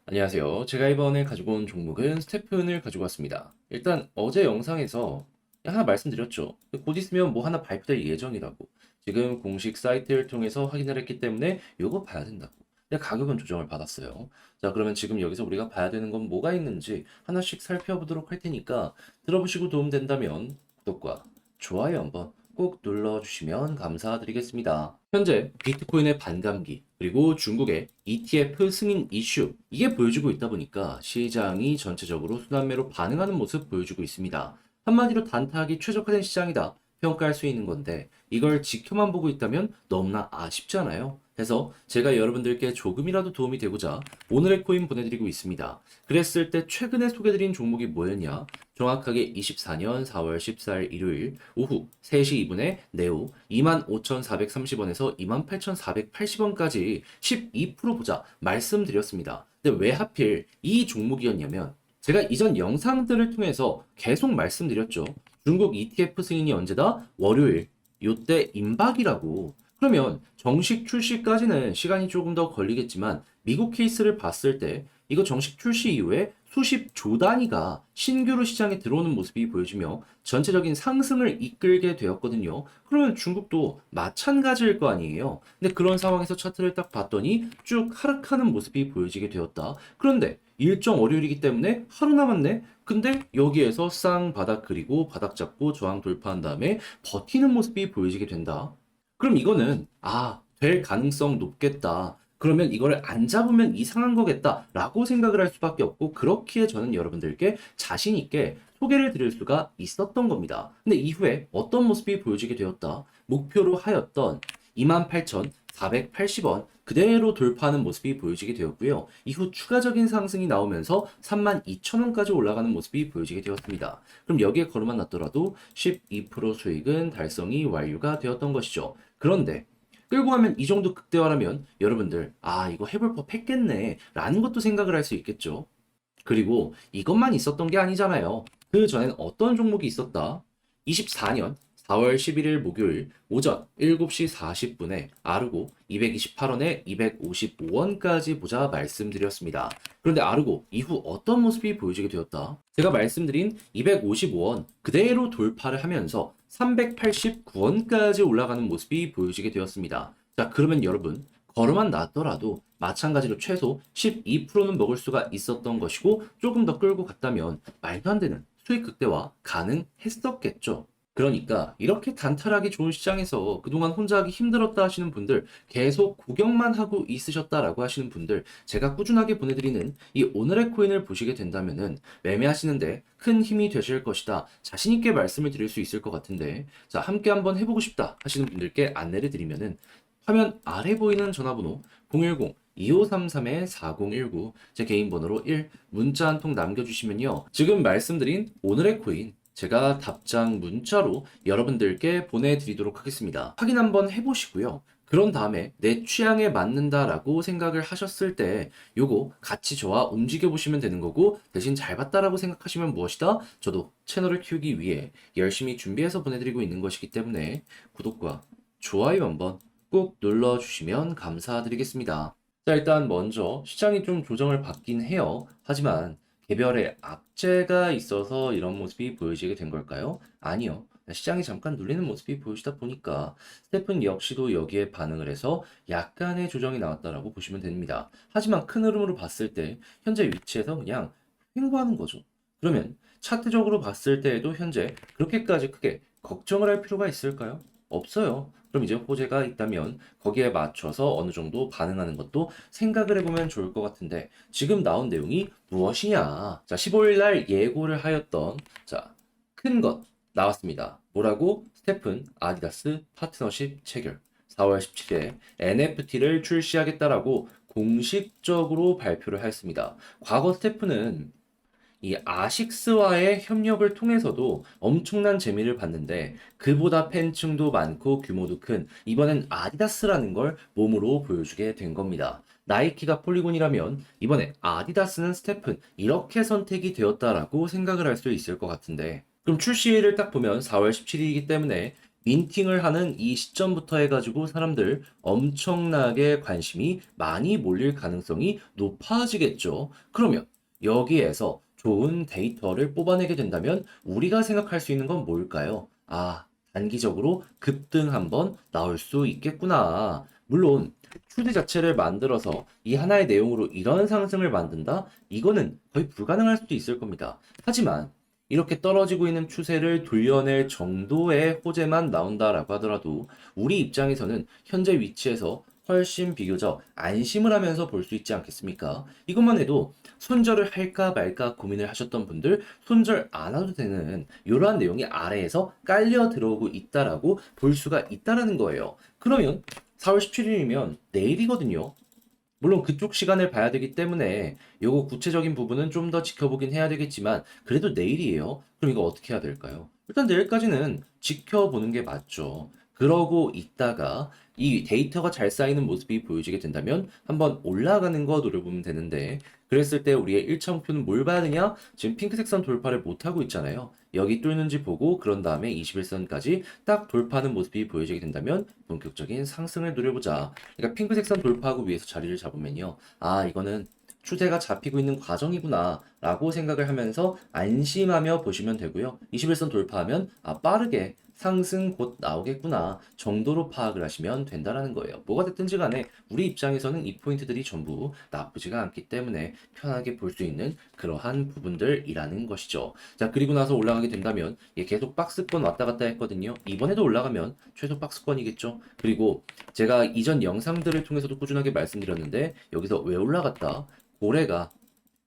안녕하세요. 제가 이번에 가지고 온 종목은 스테픈을 가지고 왔습니다. 일단 어제 영상에서 하나 말씀드렸죠. 곧 있으면 뭐 하나 발표될 예정이라고. 지금 공식 사이트를 통해서 확인을 했기 때문에 이거 봐야 된다고. 근데 가격은 조정을 받았어요. 자, 그러면 지금 여기서 우리가 봐야 되는 건 뭐가 있는지 하나씩 살펴보도록 할 테니까 들어보시고 도움된다면 구독과 좋아요 한번 꼭 눌러주시면 감사드리겠습니다. 현재 비트코인의 반감기, 그리고 중국의 ETF 승인 이슈, 이게 보여주고 있다 보니까 시장이 전체적으로 순환매로 반응하는 모습 보여주고 있습니다. 한마디로 단타하기 최적화된 시장이다 평가할 수 있는 건데 이걸 지켜만 보고 있다면 너무나 아쉽잖아요. 그래서 제가 여러분들께 조금이라도 도움이 되고자 오늘의 코인 보내드리고 있습니다. 그랬을 때 최근에 소개드린 종목이 뭐였냐? 정확하게 24년 4월 14일 일요일 오후 3시 2분에 네오 25,430원에서 28,480원까지 12% 보자 말씀드렸습니다. 근데 왜 하필 이 종목이었냐면 제가 이전 영상들을 통해서 계속 말씀드렸죠. 중국 ETF 승인이 언제다? 월요일. 요때 임박이라고. 그러면 정식 출시까지는 시간이 조금 더 걸리겠지만 미국 케이스를 봤을 때 이거 정식 출시 이후에 수십 조 단위가 신규로 시장에 들어오는 모습이 보여지며 전체적인 상승을 이끌게 되었거든요. 그러면 중국도 마찬가지일 거 아니에요. 근데 그런 상황에서 차트를 딱 봤더니 쭉 하락하는 모습이 보여지게 되었다. 그런데 일정 월요일이기 때문에 하루 남았네? 근데 여기에서 쌍바닥 그리고 바닥 잡고 저항 돌파한 다음에 버티는 모습이 보여지게 된다. 그럼 이거는 될 가능성 높겠다. 그러면 이거를 안 잡으면 이상한 거겠다라고 생각을 할 수밖에 없고 그렇기에 저는 여러분들께 자신 있게 소개를 드릴 수가 있었던 겁니다. 근데 이후에 어떤 모습이 보여지게 되었다. 목표로 하였던 28,480원 그대로 돌파하는 모습이 보여지게 되었고요. 이후 추가적인 상승이 나오면서 32,000원까지 올라가는 모습이 보여지게 되었습니다. 그럼 여기에 걸음만 놨더라도 12% 수익은 달성이 완료가 되었던 것이죠. 그런데 끌고 가면 이 정도 극대화라면 여러분들 이거 해볼 법 했겠네 라는 것도 생각을 할 수 있겠죠. 그리고 이것만 있었던 게 아니잖아요. 그 전엔 어떤 종목이 있었다? 24년 4월 11일 목요일 오전 7시 40분에 아르고 228원에 255원까지 보자 말씀드렸습니다. 그런데 아르고 이후 어떤 모습이 보여지게 되었다? 제가 말씀드린 255원 그대로 돌파를 하면서 389원까지 올라가는 모습이 보여지게 되었습니다. 자, 그러면 여러분 걸어만 놨더라도 마찬가지로 최소 12%는 먹을 수가 있었던 것이고 조금 더 끌고 갔다면 말도 안 되는 수익 극대화 가능했었겠죠. 그러니까 이렇게 단타하기 좋은 시장에서 그동안 혼자 하기 힘들었다 하시는 분들, 계속 구경만 하고 있으셨다라고 하시는 분들, 제가 꾸준하게 보내드리는 이 오늘의 코인을 보시게 된다면은 매매하시는데 큰 힘이 되실 것이다. 자신 있게 말씀을 드릴 수 있을 것 같은데, 자, 함께 한번 해보고 싶다 하시는 분들께 안내를 드리면은 화면 아래 보이는 전화번호 010-2533-4019 제 개인 번호로 1 문자 한 통 남겨주시면요. 지금 말씀드린 오늘의 코인 제가 답장 문자로 여러분들께 보내드리도록 하겠습니다. 확인 한번 해보시고요. 그런 다음에 내 취향에 맞는다라고 생각을 하셨을 때 요거 같이 저와 움직여 보시면 되는 거고 대신 잘 봤다라고 생각하시면 무엇이다? 저도 채널을 키우기 위해 열심히 준비해서 보내드리고 있는 것이기 때문에 구독과 좋아요 한번 꼭 눌러주시면 감사드리겠습니다. 자, 일단 먼저 시장이 좀 조정을 받긴 해요. 하지만 개별의 악재가 있어서 이런 모습이 보여지게 된 걸까요? 아니요. 시장이 잠깐 눌리는 모습이 보여지다 보니까 스테픈 역시도 여기에 반응을 해서 약간의 조정이 나왔다라고 보시면 됩니다. 하지만 큰 흐름으로 봤을 때 현재 위치에서 그냥 횡보하는 거죠. 그러면 차트적으로 봤을 때에도 현재 그렇게까지 크게 걱정을 할 필요가 있을까요? 없어요. 그럼 이제 호재가 있다면 거기에 맞춰서 어느 정도 반응하는 것도 생각을 해보면 좋을 것 같은데 지금 나온 내용이 무엇이냐? 자, 15일 날 예고를 하였던 큰 것 나왔습니다. 뭐라고? 스테픈 아디다스 파트너십 체결. 4월 17일에 NFT를 출시하겠다라고 공식적으로 발표를 하였습니다. 과거 스테프는 이 아식스와의 협력을 통해서도 엄청난 재미를 봤는데 그보다 팬층도 많고 규모도 큰 이번엔 아디다스라는 걸 몸으로 보여주게 된 겁니다. 나이키가 폴리곤이라면 이번에 아디다스는 스테픈 이렇게 선택이 되었다라고 생각을 할 수 있을 것 같은데 그럼 출시일을 딱 보면 4월 17일이기 때문에 민팅을 하는 이 시점부터 해가지고 사람들 엄청나게 관심이 많이 몰릴 가능성이 높아지겠죠. 그러면 여기에서 좋은 데이터를 뽑아내게 된다면 우리가 생각할 수 있는 건 뭘까요? 아, 단기적으로 급등 한번 나올 수 있겠구나. 물론 추세 자체를 만들어서 이 하나의 내용으로 이런 상승을 만든다? 이거는 거의 불가능할 수도 있을 겁니다. 하지만 이렇게 떨어지고 있는 추세를 돌려낼 정도의 호재만 나온다라고 하더라도 우리 입장에서는 현재 위치에서 훨씬 비교적 안심을 하면서 볼 수 있지 않겠습니까? 이것만 해도 손절을 할까 말까 고민을 하셨던 분들 손절 안 해도 되는 이러한 내용이 아래에서 깔려 들어오고 있다라고 볼 수가 있다라는 거예요. 그러면 4월 17일이면 내일이거든요. 물론 그쪽 시간을 봐야 되기 때문에 요거 구체적인 부분은 좀 더 지켜보긴 해야 되겠지만 그래도 내일이에요. 그럼 이거 어떻게 해야 될까요? 일단 내일까지는 지켜보는 게 맞죠. 그러고 있다가 이 데이터가 잘 쌓이는 모습이 보여지게 된다면 한번 올라가는 거 노려보면 되는데 그랬을 때 우리의 1차 목표는 뭘 봐야 되냐? 지금 핑크색 선 돌파를 못하고 있잖아요. 여기 뚫는지 보고 그런 다음에 21선까지 딱 돌파하는 모습이 보여지게 된다면 본격적인 상승을 노려보자. 그러니까 핑크색 선 돌파하고 위에서 자리를 잡으면요. 아, 이거는 추세가 잡히고 있는 과정이구나 라고 생각을 하면서 안심하며 보시면 되고요. 21선 돌파하면 아, 빠르게 상승 곧 나오겠구나 정도로 파악을 하시면 된다라는 거예요. 뭐가 됐든지 간에 우리 입장에서는 이 포인트들이 전부 나쁘지가 않기 때문에 편하게 볼 수 있는 그러한 부분들이라는 것이죠. 자, 그리고 나서 올라가게 된다면 얘 계속 박스권 왔다 갔다 했거든요. 이번에도 올라가면 최소 박스권이겠죠. 그리고 제가 이전 영상들을 통해서도 꾸준하게 말씀드렸는데 여기서 왜 올라갔다? 고래가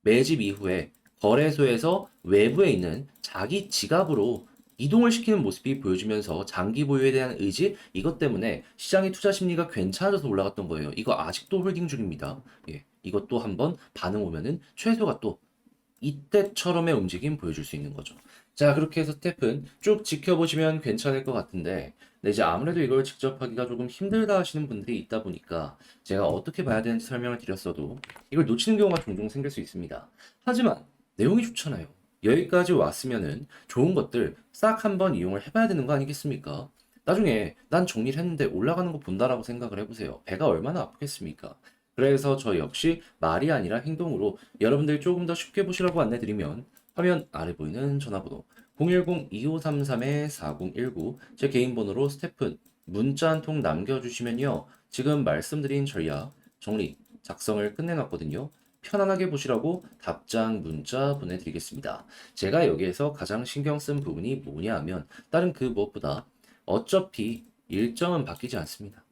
매집 이후에 거래소에서 외부에 있는 자기 지갑으로 이동을 시키는 모습이 보여지면서 장기 보유에 대한 의지 이것 때문에 시장의 투자 심리가 괜찮아져서 올라갔던 거예요. 이거 아직도 홀딩 중입니다. 예, 이것도 한번 반응 오면은 최소가 또 이때처럼의 움직임 보여줄 수 있는 거죠. 자, 그렇게 해서 스텝은 쭉 지켜보시면 괜찮을 것 같은데, 근데 이제 아무래도 이걸 직접 하기가 조금 힘들다 하시는 분들이 있다 보니까 제가 어떻게 봐야 되는지 설명을 드렸어도 이걸 놓치는 경우가 종종 생길 수 있습니다. 하지만 내용이 좋잖아요. 여기까지 왔으면은 좋은 것들 싹 한번 이용을 해봐야 되는 거 아니겠습니까? 나중에 난 정리를 했는데 올라가는 거 본다라고 생각을 해보세요. 배가 얼마나 아프겠습니까? 그래서 저 역시 말이 아니라 행동으로 여러분들 조금 더 쉽게 보시라고 안내드리면 화면 아래 보이는 전화번호 010-2533-4019 제 개인 번호로 스태픈 문자 한 통 남겨주시면요. 지금 말씀드린 전략 정리 작성을 끝내놨거든요. 편안하게 보시라고 답장 문자 보내드리겠습니다. 제가 여기에서 가장 신경 쓴 부분이 뭐냐 하면 다른 그 무엇보다 어차피 일정은 바뀌지 않습니다.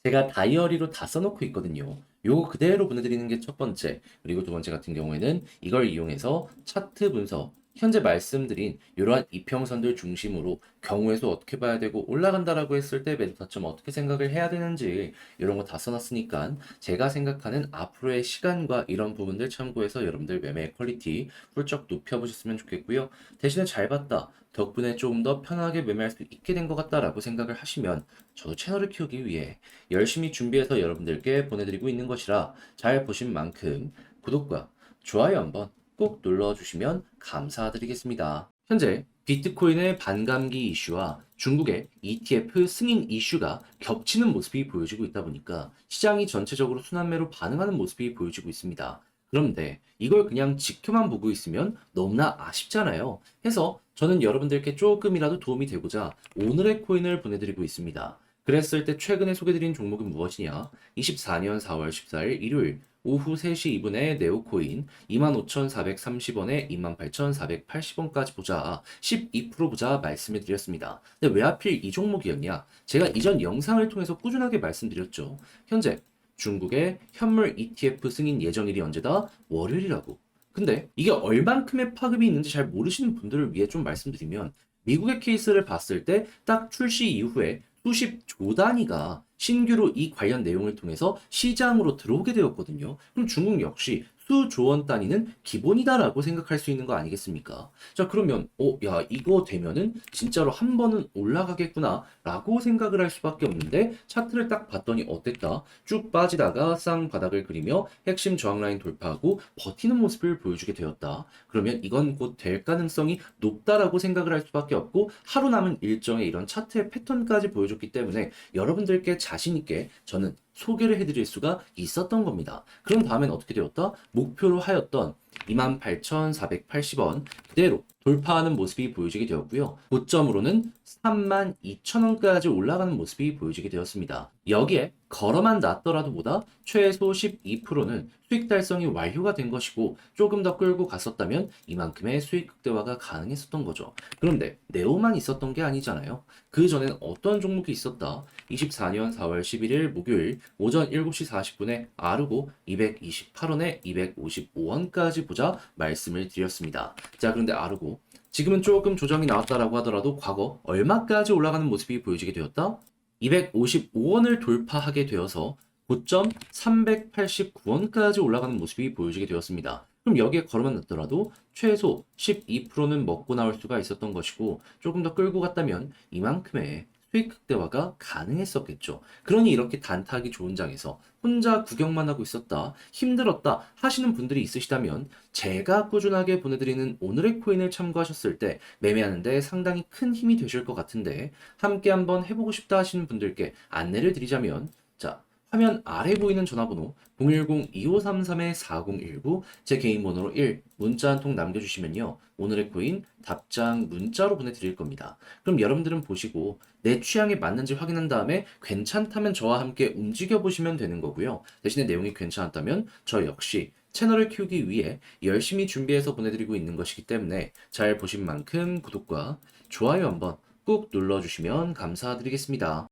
제가 다이어리로 다 써놓고 있거든요. 요거 그대로 보내드리는 게 첫 번째. 그리고 두 번째 같은 경우에는 이걸 이용해서 차트 분석, 현재 말씀드린 이러한 이평선들 중심으로 경우의 수 어떻게 봐야 되고 올라간다라고 했을 때 매도 타점 어떻게 생각을 해야 되는지 이런 거 다 써놨으니까 제가 생각하는 앞으로의 시간과 이런 부분들 참고해서 여러분들 매매 퀄리티 훌쩍 높여보셨으면 좋겠고요. 대신에 잘 봤다. 덕분에 조금 더 편하게 매매할 수 있게 된 것 같다라고 생각을 하시면 저도 채널을 키우기 위해 열심히 준비해서 여러분들께 보내드리고 있는 것이라 잘 보신 만큼 구독과 좋아요 한번 꼭 눌러주시면 감사드리겠습니다. 현재 비트코인의 반감기 이슈와 중국의 ETF 승인 이슈가 겹치는 모습이 보여지고 있다 보니까 시장이 전체적으로 순환매로 반응하는 모습이 보여지고 있습니다. 그런데 이걸 그냥 지켜만 보고 있으면 너무나 아쉽잖아요. 해서 저는 여러분들께 조금이라도 도움이 되고자 오늘의 코인을 보내드리고 있습니다. 그랬을 때 최근에 소개드린 종목은 무엇이냐? 24년 4월 14일 일요일 오후 3시 2분에 네오코인 25,430원에 28,480원까지 보자. 12% 보자 말씀을 드렸습니다. 근데 왜 하필 이 종목이었냐? 제가 이전 영상을 통해서 꾸준하게 말씀드렸죠. 현재 중국의 현물 ETF 승인 예정일이 언제다? 월요일이라고. 근데 이게 얼만큼의 파급이 있는지 잘 모르시는 분들을 위해 좀 말씀드리면 미국의 케이스를 봤을 때 딱 출시 이후에 수십 조 단위가 신규로 이 관련 내용을 통해서 시장으로 들어오게 되었거든요. 그럼 중국 역시 수조 원 단위는 기본이다라고 생각할 수 있는 거 아니겠습니까? 자, 그러면 야, 이거 되면은 진짜로 한 번은 올라가겠구나라고 생각을 할 수밖에 없는데 차트를 딱 봤더니 어땠다? 쭉 빠지다가 쌍바닥을 그리며 핵심 저항 라인 돌파하고 버티는 모습을 보여주게 되었다. 그러면 이건 곧 될 가능성이 높다라고 생각을 할 수밖에 없고 하루 남은 일정의 이런 차트의 패턴까지 보여줬기 때문에 여러분들께 자신 있게 저는 소개를 해드릴 수가 있었던 겁니다. 그럼 다음엔 어떻게 되었다? 목표로 하였던 28,480원 그대로 돌파하는 모습이 보여지게 되었고요. 고점으로는 32,000원까지 올라가는 모습이 보여지게 되었습니다. 여기에 걸어만 놨더라도 보다 최소 12%는 수익 달성이 완료가 된 것이고 조금 더 끌고 갔었다면 이만큼의 수익 극대화가 가능했었던 거죠. 그런데 네오만 있었던 게 아니잖아요. 그 전엔 어떤 종목이 있었다? 24년 4월 11일 목요일 오전 7시 40분에 아르고 228원에 255원까지 보자 말씀을 드렸습니다. 자, 그런데 아르고 지금은 조금 조정이 나왔다라고 하더라도 과거 얼마까지 올라가는 모습이 보여지게 되었다? 255원을 돌파하게 되어서 고점 389원까지 올라가는 모습이 보여지게 되었습니다. 그럼 여기에 걸어만 놨더라도 최소 12%는 먹고 나올 수가 있었던 것이고 조금 더 끌고 갔다면 이만큼의 수익 극대화가 가능했었겠죠. 그러니 이렇게 단타하기 좋은 장에서 혼자 구경만 하고 있었다, 힘들었다 하시는 분들이 있으시다면 제가 꾸준하게 보내드리는 오늘의 코인을 참고하셨을 때 매매하는데 상당히 큰 힘이 되실 것 같은데 함께 한번 해보고 싶다 하시는 분들께 안내를 드리자면 자, 화면 아래 보이는 전화번호 010-2533-4019 제 개인 번호로 1 문자 한 통 남겨주시면요. 오늘의 코인 답장 문자로 보내드릴 겁니다. 그럼 여러분들은 보시고 내 취향에 맞는지 확인한 다음에 괜찮다면 저와 함께 움직여 보시면 되는 거고요. 대신에 내용이 괜찮았다면 저 역시 채널을 키우기 위해 열심히 준비해서 보내드리고 있는 것이기 때문에 잘 보신 만큼 구독과 좋아요 한번 꾹 눌러주시면 감사드리겠습니다.